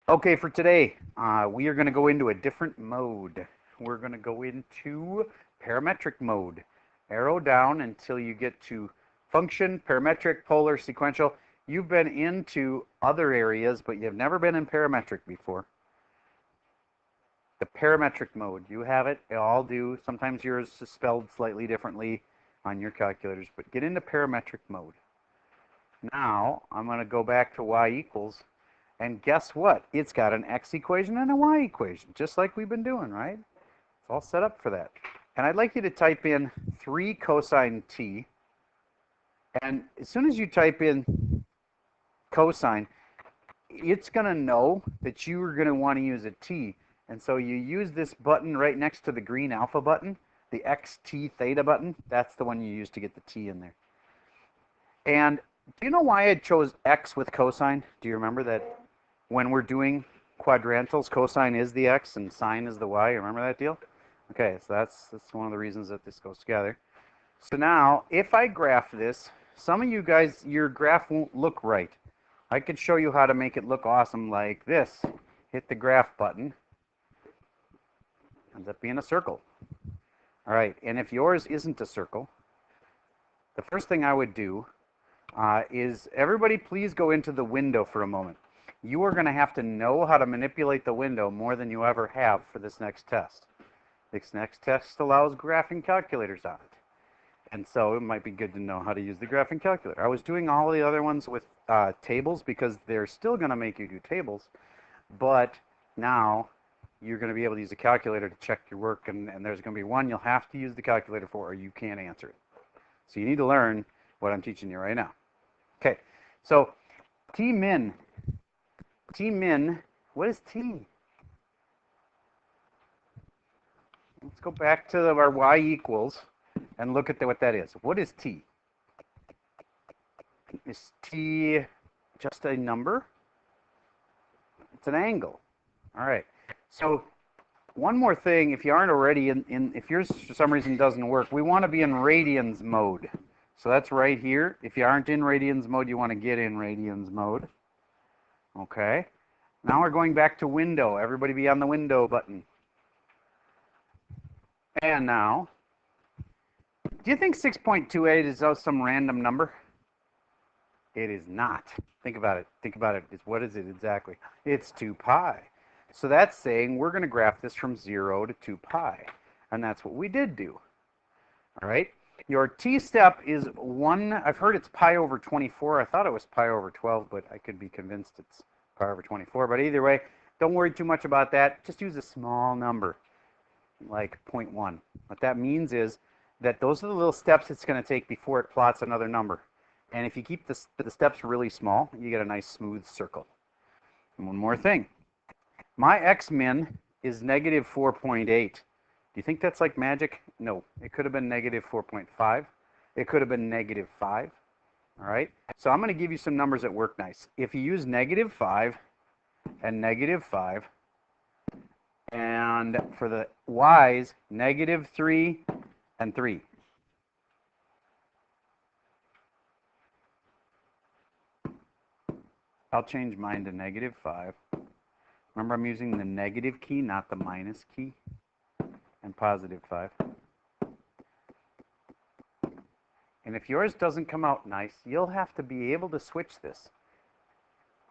Okay, for today, we are going to go into a different mode. We're going to go into parametric mode. Arrow down until you get to function, parametric, polar, sequential. You've been into other areas, but you've never been in parametric before. The parametric mode, you have it. They all do. Sometimes yours is spelled slightly differently on your calculators, but get into parametric mode. Now, I'm going to go back to y equals. And guess what? It's got an x equation and a y equation, just like we've been doing, right? It's all set up for that. And I'd like you to type in 3 cosine t. And as soon as you type in cosine, it's going to know that you are going to want to use a t. And so you use this button right next to the green alpha button, the xt theta button. That's the one you use to get the t in there. And do you know why I chose x with cosine? Do you remember that? When we're doing quadrantals, cosine is the x and sine is the y. Remember that deal? Okay, so that's one of the reasons that this goes together. So now, if I graph this, some of you guys, your graph won't look right. I could show you how to make it look awesome like this. Hit the graph button. Ends up being a circle. All right, and if yours isn't a circle, the first thing I would do is everybody please go into the window for a moment. You are going to have to know how to manipulate the window more than you ever have for this next test. This next test allows graphing calculators on it. And so it might be good to know how to use the graphing calculator. I was doing all the other ones with tables because they're still going to make you do tables. But now you're going to be able to use a calculator to check your work. And there's going to be one you'll have to use the calculator for or you can't answer it. So you need to learn what I'm teaching you right now. Okay, so T-min. T-min, what is T? Let's go back to our y equals and look at what that is. What is T? Is T just a number? It's an angle. All right. So one more thing, if you aren't already if yours for some reason doesn't work, we want to be in radians mode. So that's right here. If you aren't in radians mode, you want to get in radians mode. Okay. Now we're going back to window. Everybody be on the window button. And now, do you think 6.28 is some random number? It is not. Think about it. Think about it. What is it exactly? It's 2 pi. So that's saying we're going to graph this from 0 to 2 pi. And that's what we did do. All right. Your t-step is 1. I've heard it's pi over 24. I thought it was pi over 12, but I could be convinced it's pi over 24. But either way, don't worry too much about that. Just use a small number, like 0.1. What that means is that those are the little steps it's going to take before it plots another number. And if you keep the steps really small, you get a nice smooth circle. And one more thing. My x-min is negative 4.8. Do you think that's like magic? No. It could have been negative 4.5. It could have been negative 5. All right? So I'm going to give you some numbers that work nice. If you use negative 5 and negative 5, and for the y's, negative 3 and 3. I'll change mine to negative 5. Remember, I'm using the negative key, not the minus key. And positive 5. And if yours doesn't come out nice, you'll have to be able to switch this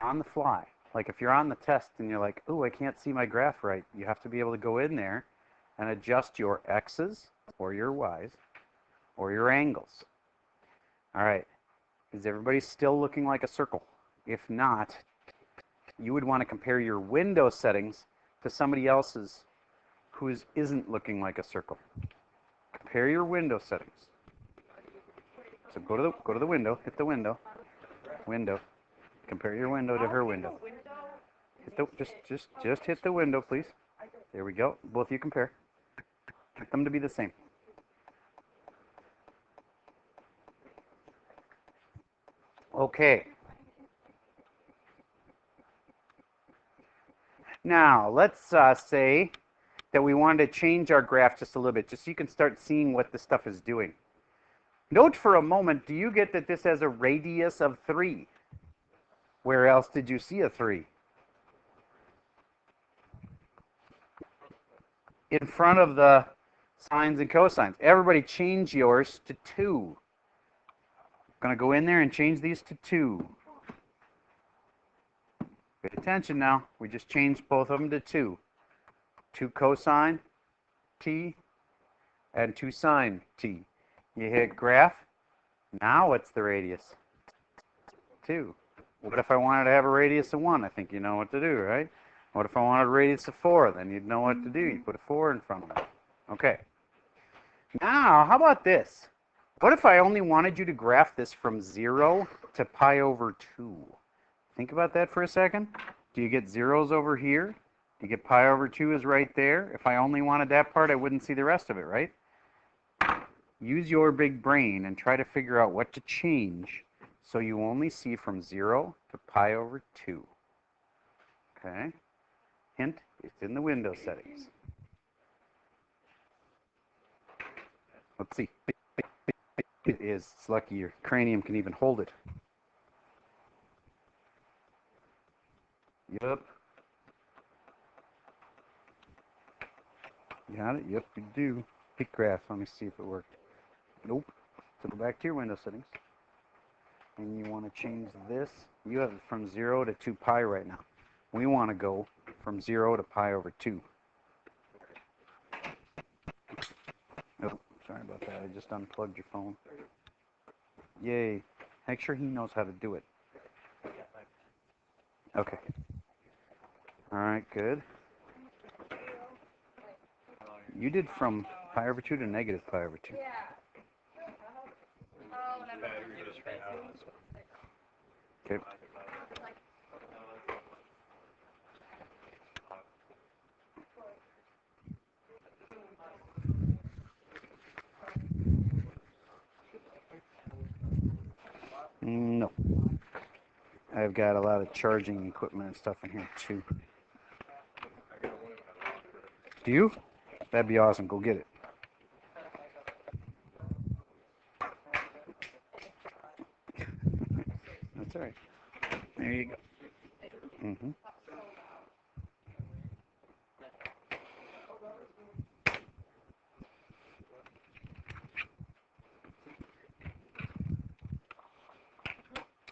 on the fly. Like if you're on the test and you're like, oh, I can't see my graph right, you have to be able to go in there and adjust your x's or your y's or your angles. All right. Is everybody still looking like a circle? If not, you would want to compare your window settings to somebody else's who isn't looking like a circle. Compare your window settings. So go to the window, hit the window. Window. Compare your window to her window. Just hit the window, please. There we go. Both of you compare. Get them to be the same. Okay. Now, let's say that we wanted to change our graph just a little bit, just so you can start seeing what this stuff is doing. Note for a moment, do you get that this has a radius of 3? Where else did you see a 3? in front of the sines and cosines. Everybody change yours to 2. I'm going to go in there and change these to 2. Pay attention now. We just changed both of them to 2. 2 cosine t and 2 sine t. You hit graph. Now what's the radius? 2. What if I wanted to have a radius of 1? I think you know what to do, right? What if I wanted a radius of 4? Then you'd know what to do. You put a 4 in front of it. Okay. Now, how about this? What if I only wanted you to graph this from 0 to pi over 2? Think about that for a second. Do you get zeros over here? Do you get pi over 2 is right there? If I only wanted that part, I wouldn't see the rest of it, right? Use your big brain and try to figure out what to change so you only see from 0 to pi over 2. Okay? Hint, it's in the window settings. Let's see. It is. It's lucky your cranium can even hold it. Yep. Got it? Yep, you do. Pick graph. Let me see if it worked. Nope. So go back to your window settings. And you want to change this. You have it from 0 to 2 pi right now. We want to go from 0 to pi over 2. Oh, sorry about that. I just unplugged your phone. Yay. Make sure he knows how to do it. Okay. All right, good. You did from pi over 2 to negative pi over 2. Okay. No. I've got a lot of charging equipment and stuff in here too. Do you? That'd be awesome. Go get it. That's all right. There you go. Mm-hmm.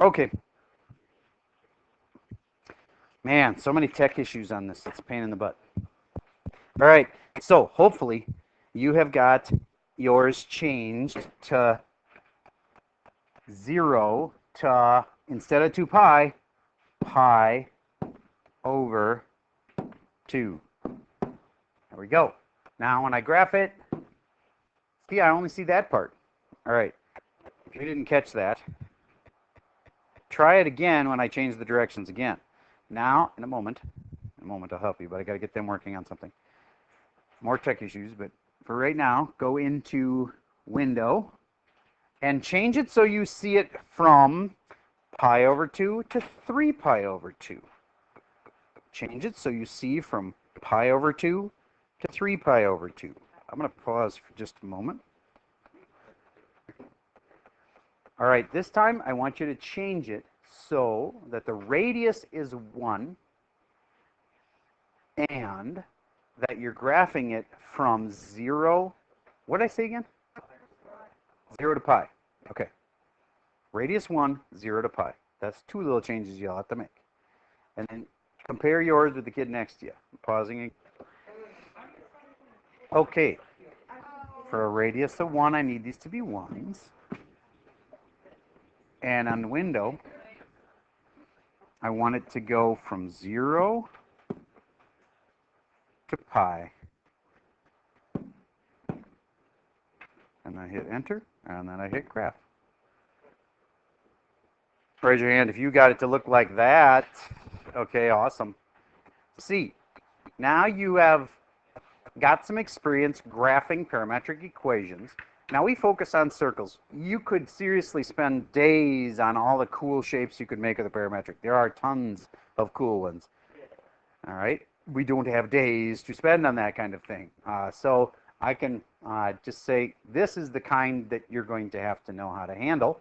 Okay. Man, so many tech issues on this. It's a pain in the butt. All right. So hopefully you have got yours changed to 0 to, instead of 2 pi, pi over 2. There we go. Now when I graph it, see, I only see that part. All right. If you didn't catch that, try it again when I change the directions again. Now, in a moment I'll help you, but I got to get them working on something. More tech issues, but for right now, go into Window and change it so you see it from pi over 2 to 3 pi over 2. Change it so you see from pi over 2 to 3 pi over 2. I'm going to pause for just a moment. All right, this time I want you to change it so that the radius is 1 and that you're graphing it from 0. What did I say again? 0 to pi. Okay. Radius 1, 0 to pi. That's 2 little changes you'll have to make. And then compare yours with the kid next to you. I'm pausing. Okay. For a radius of 1, I need these to be 1s. And on the window, I want it to go from 0 to pi. And I hit enter, and then I hit graph. Raise your hand if you got it to look like that. Okay, awesome. See, now you have got some experience graphing parametric equations. Now we focus on circles. You could seriously spend days on all the cool shapes you could make with a parametric. There are tons of cool ones. All right. We don't have days to spend on that kind of thing. So I can just say this is the kind that you're going to have to know how to handle.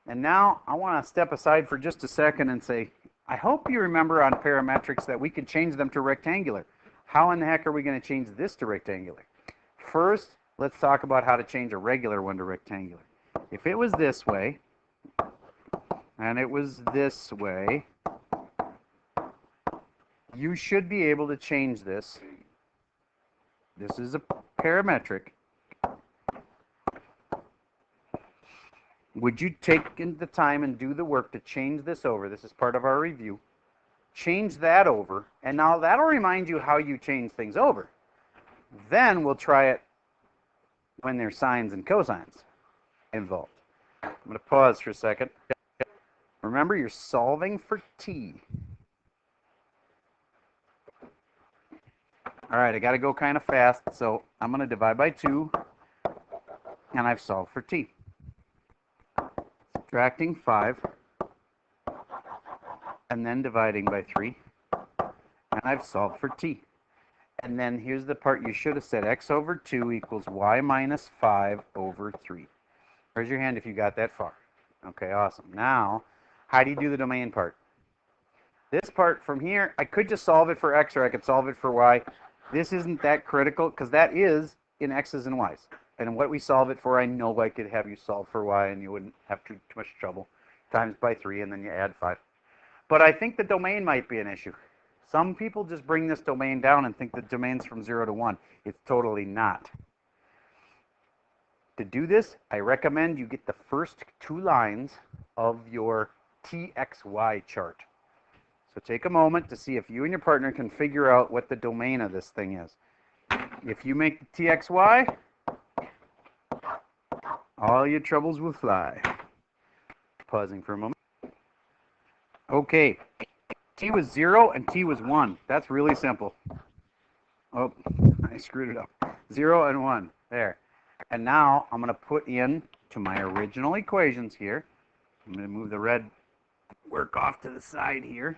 And now I want to step aside for just a second and say, I hope you remember on parametrics that we could change them to rectangular. How in the heck are we going to change this to rectangular? First, let's talk about how to change a regular one to rectangular. If it was this way, and it was this way, you should be able to change this. This is a parametric. Would you take the time and do the work to change this over? This is part of our review. Change that over, and now that'll remind you how you change things over. Then we'll try it when there's sines and cosines involved. I'm going to pause for a second. Remember, you're solving for t. All right, I got to go kind of fast, so I'm going to divide by 2, and I've solved for t. Subtracting 5, and then dividing by 3, and I've solved for t. And then here's the part you should have said, x over 2 equals y minus 5 over 3. Raise your hand if you got that far. Okay, awesome. Now, how do you do the domain part? This part from here, I could just solve it for x, or I could solve it for y. This isn't that critical, because that is in x's and y's. And what we solve it for, I know I could have you solve for y, and you wouldn't have too much trouble. Times by 3, and then you add 5. But I think the domain might be an issue. Some people just bring this domain down and think the domain's from 0 to 1. It's totally not. To do this, I recommend you get the first 2 lines of your TXY chart. So take a moment to see if you and your partner can figure out what the domain of this thing is. If you make the TXY, all your troubles will fly. Pausing for a moment. Okay, t was 0 and t was 1. That's really simple. Oh, I screwed it up. 0 and 1. There. And now I'm going to put in to my original equations here. I'm going to move the red work off to the side here.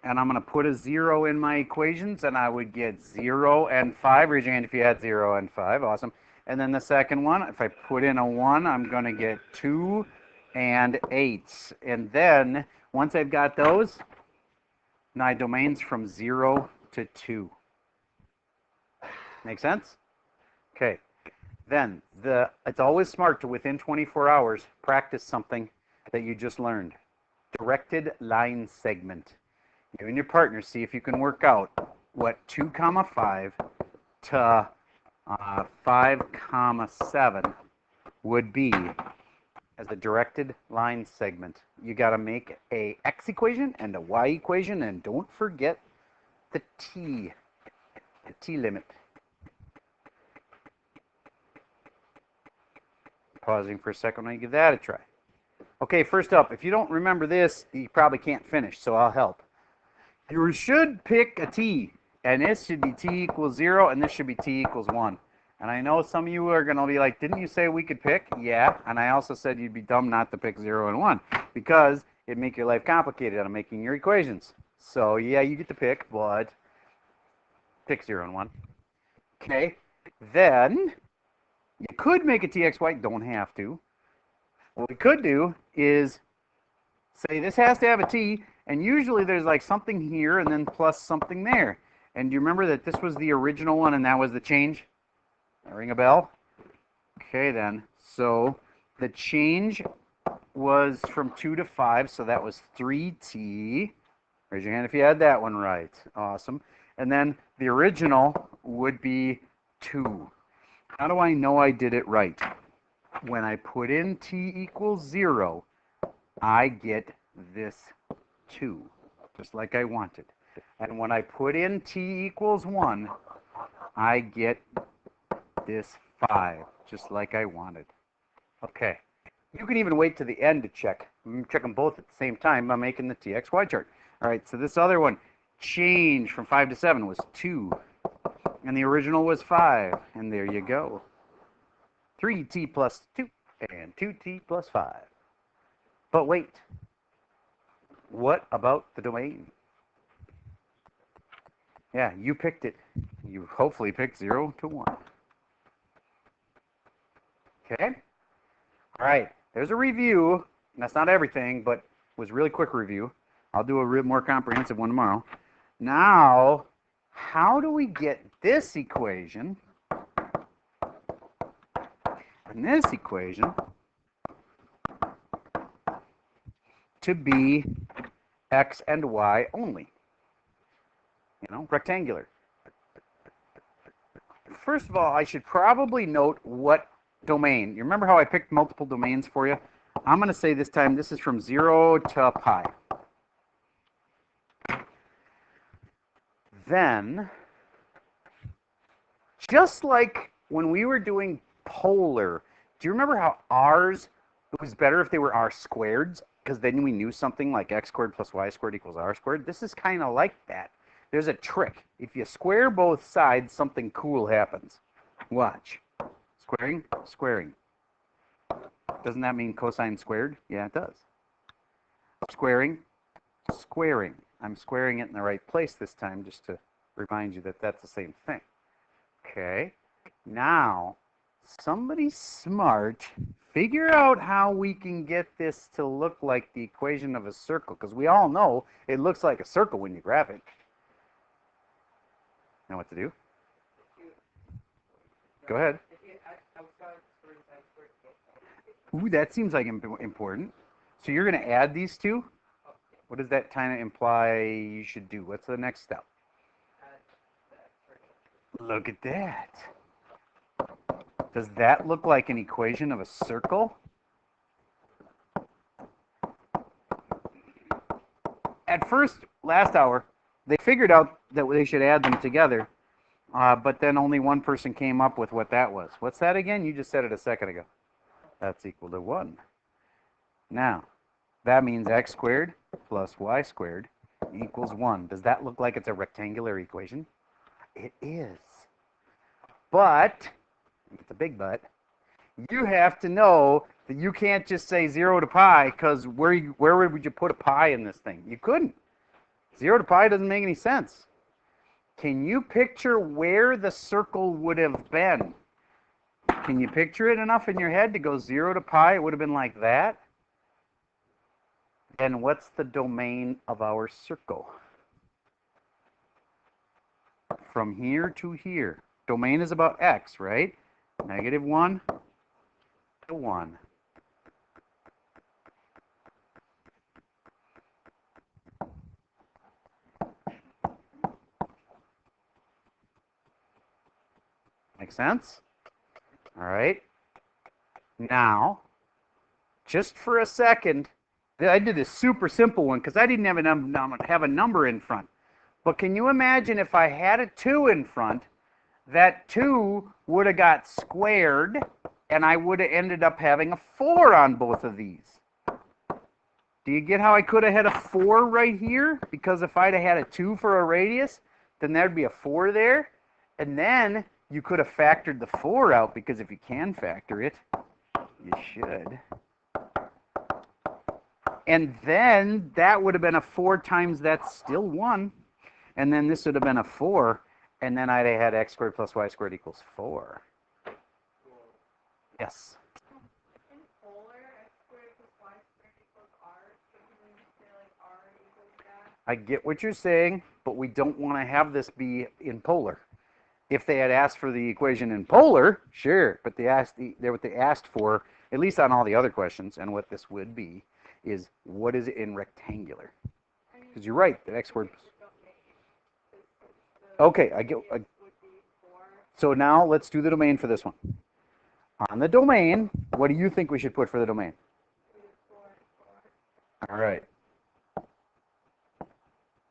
And I'm going to put a 0 in my equations, and I would get 0 and 5. Raise your hand if you had 0 and 5. Awesome. And then the second one, if I put in a 1, I'm going to get 2 and 8. And then, once I've got those, my domain's from 0 to 2. Make sense? Okay. Then, it's always smart to, within 24 hours, practice something that you just learned. Directed line segment. You and your partner see if you can work out what 2 comma 5 to 5 comma 7 would be as a directed line segment. You got to make a x equation and a y equation, and don't forget the t limit. Pausing for a second when I give that a try. Okay, first up, if you don't remember this, you probably can't finish, so I'll help. You should pick a t, and this should be t equals 0, and this should be t equals 1. And I know some of you are going to be like, didn't you say we could pick? Yeah, and I also said you'd be dumb not to pick 0 and 1, because it'd make your life complicated on making your equations. So, yeah, you get to pick, but pick 0 and 1. Okay, then you could make a txy, don't have to. What we could do is say this has to have a t, and usually there's like something here and then plus something there. And do you remember that this was the original one and that was the change? Ring a bell? Okay then. So the change was from 2 to 5, so that was 3t. Raise your hand if you had that one right. Awesome. And then the original would be 2. How do I know I did it right? When I put in t equals 0, I get this 2, just like I wanted. And when I put in t equals 1, I get this 5, just like I wanted. Okay. You can even wait to the end to check. You can check them both at the same time by making the TXY chart. All right, so this other one, change from 5 to 7 was 2. And the original was 5. And there you go. 3t plus 2 and 2t plus 5. But wait. What about the domain? Yeah, you picked it. You hopefully picked 0 to 1. Okay? All right, there's a review. That's not everything, but was a really quick review. I'll do a more comprehensive one tomorrow. Now, how do we get this equation and this equation to be x and y only? You know, rectangular. First of all, I should probably note what domain. You remember how I picked multiple domains for you? I'm going to say this time this is from 0 to pi. Then, just like when we were doing polar, do you remember how r's, it was better if they were r squareds? Because then we knew something like x squared plus y squared equals r squared. This is kind of like that. There's a trick. If you square both sides, something cool happens. Watch. Squaring, squaring. Doesn't that mean cosine squared? Yeah, it does. Squaring, squaring. I'm squaring it in the right place this time just to remind you that that's the same thing. Okay. Now, somebody smart, figure out how we can get this to look like the equation of a circle, because we all know it looks like a circle when you graph it. Know what to do? Go ahead. Ooh, that seems like important. So you're going to add these two? What does that kind of imply you should do? What's the next step? Look at that. Does that look like an equation of a circle? At first, last hour, they figured out that they should add them together, but then only one person came up with what that was. What's that again? You just said it a second ago. That's equal to 1. Now, that means x squared plus y squared equals 1. Does that look like it's a rectangular equation? It is. But, it's a big but, you have to know that you can't just say 0 to pi, because where would you put a pi in this thing? You couldn't. 0 to pi doesn't make any sense. Can you picture where the circle would have been? Can you picture it enough in your head to go 0 to pi? It would have been like that. And what's the domain of our circle? From here to here. Domain is about x, right? -1 to 1. Make sense? All right. Now, just for a second, I did this super simple one because I didn't have a number in front. But can you imagine if I had a 2 in front, that 2 would have got squared, and I would have ended up having a 4 on both of these. Do you get how I could have had a 4 right here? Because if I'd have had a 2 for a radius, then there'd be a 4 there. And then you could have factored the 4 out, because if you can factor it, you should. And then that would have been a 4 times that's still 1. And then this would have been a 4. And then I'd have had x squared plus y squared equals 4. Yes? In polar, x squared plus y squared equals r. So can we say like r equals that? I get what you're saying, but we don't want to have this be in polar. If they had asked for the equation in polar, sure, but what they asked for, at least on all the other questions, and what this would be, is what is it in rectangular? Because you're right, the x squared. Okay, I get. So now let's do the domain for this one. On the domain, what do you think we should put for the domain? All right.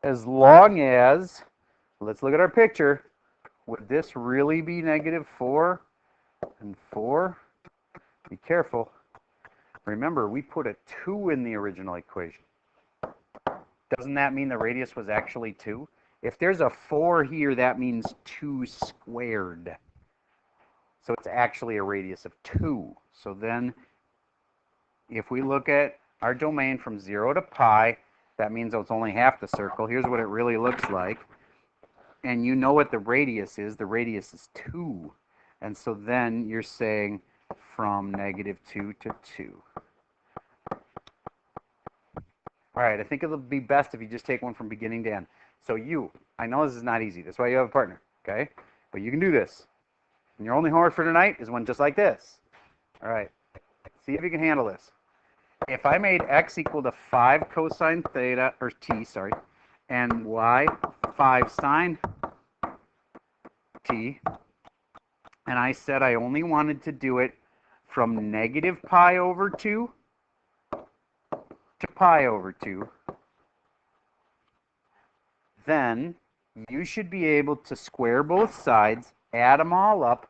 As long as, let's look at our picture. Would this really be -4 and 4? Be careful. Remember, we put a 2 in the original equation. Doesn't that mean the radius was actually 2? If there's a 4 here, that means 2 squared. So it's actually a radius of 2. So then, if we look at our domain from 0 to pi, that means it's only half the circle. Here's what it really looks like. And you know what the radius is. The radius is 2. And so then you're saying from -2 to 2. All right, I think it'll be best if you just take one from beginning to end. So I know this is not easy. That's why you have a partner, okay? But you can do this. And your only homework for tonight is one just like this. All right. See if you can handle this. If I made x equal to 5 cosine theta, or t, sorry, and y 5 sine t, and I said I only wanted to do it from negative pi over 2 to pi over 2, then you should be able to square both sides, add them all up,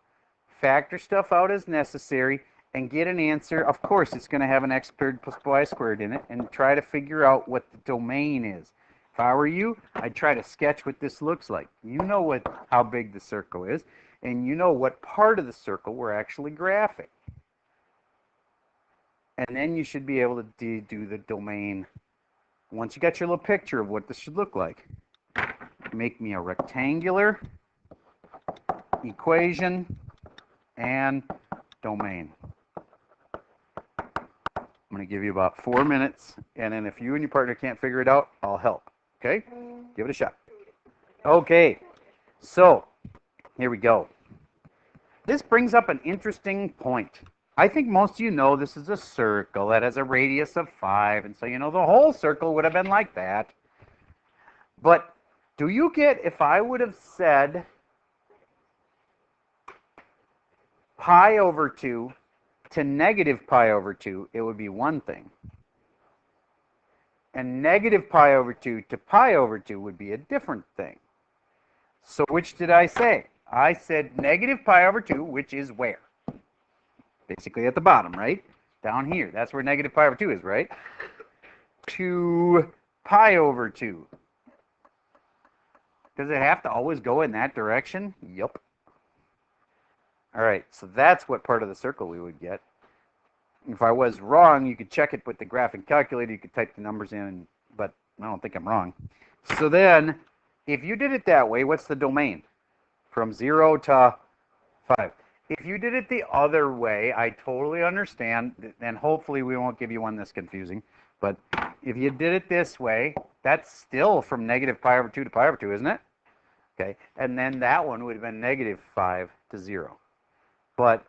factor stuff out as necessary, and get an answer. Of course, it's going to have an x squared plus y squared in it, and try to figure out what the domain is. If I were you, I'd try to sketch what this looks like. You know how big the circle is, and you know what part of the circle we're actually graphing. And then you should be able to do the domain. Once you got your little picture of what this should look like, make me a rectangular equation and domain. I'm going to give you about 4 minutes, and then if you and your partner can't figure it out, I'll help. Okay? Give it a shot. Okay, so here we go. This brings up an interesting point. I think most of you know this is a circle that has a radius of 5, and so you know the whole circle would have been like that. But do you get, if I would have said pi over 2 to negative pi over 2, it would be one thing. And negative pi over 2 to pi over 2 would be a different thing. So which did I say? I said negative pi over 2, which is where? Basically at the bottom, right? Down here. That's where negative pi over 2 is, right? To pi over 2. Does it have to always go in that direction? Yup. All right, so that's what part of the circle we would get. If I was wrong, you could check it with the graphing calculator. You could type the numbers in, but I don't think I'm wrong. So then, if you did it that way, what's the domain? From 0 to 5. If you did it the other way, I totally understand, and hopefully we won't give you one that's confusing. But if you did it this way, that's still from negative pi over 2 to pi over 2, isn't it? Okay, and then that one would have been negative 5 to 0. But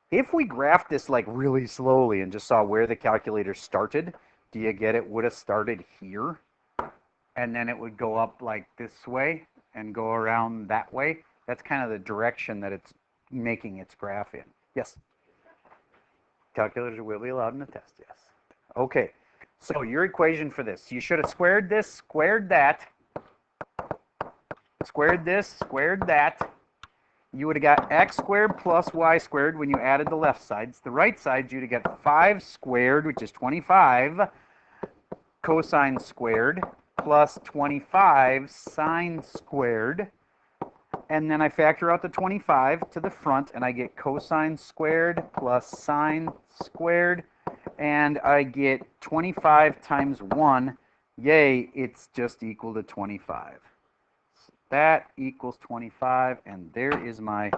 if we graphed this like really slowly and just saw where the calculator started, do you get it would have started here? And then it would go up like this way and go around that way. That's kind of the direction that it's making its graph in. Yes? Calculators will be allowed in the test, yes. Okay, so your equation for this. You should have squared this, squared that, squared this, squared that. You would have got x squared plus y squared when you added the left sides. The right side, you'd have got 5 squared, which is 25, cosine squared, plus 25 sine squared. And then I factor out the 25 to the front, and I get cosine squared plus sine squared. And I get 25 times 1. Yay, it's just equal to 25. That equals 25, and there is my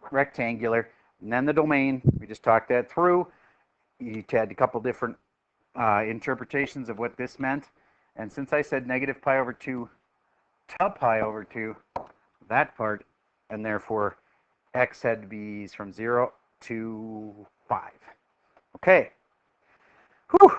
rectangular. And then the domain, we just talked that through. You had a couple different interpretations of what this meant. And since I said negative pi over 2 to pi over 2, that part, and therefore x had to be from 0 to 5. Okay. Whew.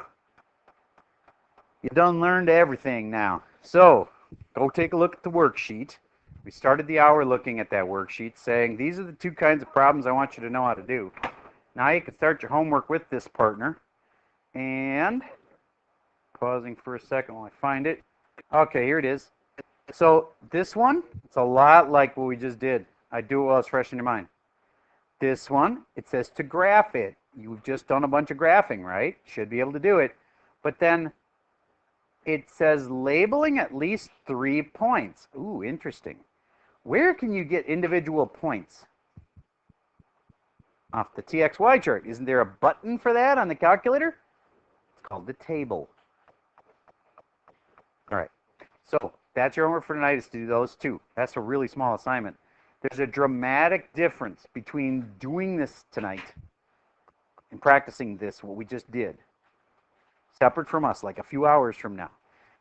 You done learned everything now. So, go take a look at the worksheet. We started the hour looking at that worksheet, saying these are the 2 kinds of problems I want you to know how to do. Now you can start your homework with this partner. And, pausing for a second while I find it. Okay, here it is. So this one, it's a lot like what we just did. I do it while it's fresh in your mind. This one, it says to graph it. You've just done a bunch of graphing, right? Should be able to do it. But then it says labeling at least 3 points. Ooh, interesting. Where can you get individual points? Off the TXY chart. Isn't there a button for that on the calculator? It's called the table. All right. So that's your homework for tonight, is to do those 2. That's a really small assignment. There's a dramatic difference between doing this tonight and practicing this, what we just did, separate from us, like a few hours from now.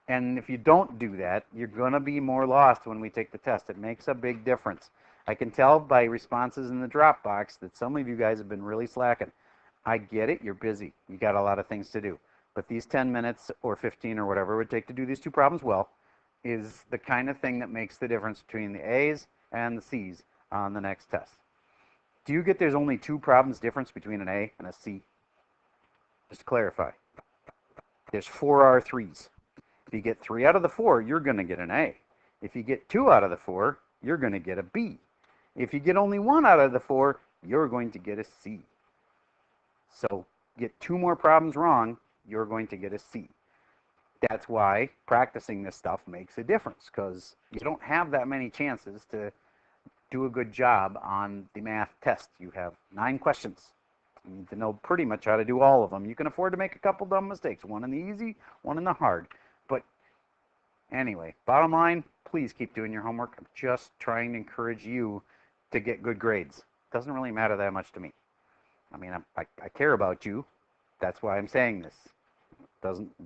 And if you don't do that, you're going to be more lost when we take the test. It makes a big difference. I can tell by responses in the Dropbox that some of you guys have been really slacking. I get it. You're busy. You got a lot of things to do. But these 10 minutes or 15 or whatever it would take to do these two problems well is the kind of thing that makes the difference between the A's and the C's on the next test. Do you get there's only two problems difference between an A and a C? Just to clarify. There's 4 R3s. If you get 3 out of the 4, you're going to get an A. If you get 2 out of the 4, you're going to get a B. If you get only 1 out of the 4, you're going to get a C. So get 2 more problems wrong, you're going to get a C. That's why practicing this stuff makes a difference, because you don't have that many chances to do a good job on the math test. You have 9 questions. You need to know pretty much how to do all of them. You can afford to make a couple dumb mistakes, one in the easy, one in the hard. But anyway, bottom line, please keep doing your homework. I'm just trying to encourage you to get good grades. It doesn't really matter that much to me. I mean, I care about you. That's why I'm saying this.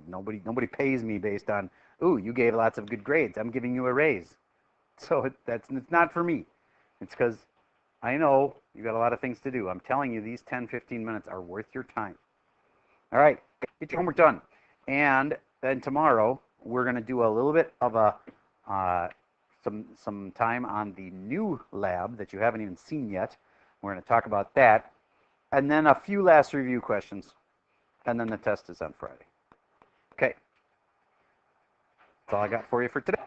Nobody pays me based on, ooh, you gave lots of good grades, I'm giving you a raise. So it's not for me. It's because I know you got a lot of things to do. I'm telling you, these 10, 15 minutes are worth your time. All right, get your homework done. And then tomorrow, we're going to do a little bit of some time on the new lab that you haven't even seen yet. We're going to talk about that. And then a few last review questions. And then the test is on Friday. Okay. That's all I got for you for today.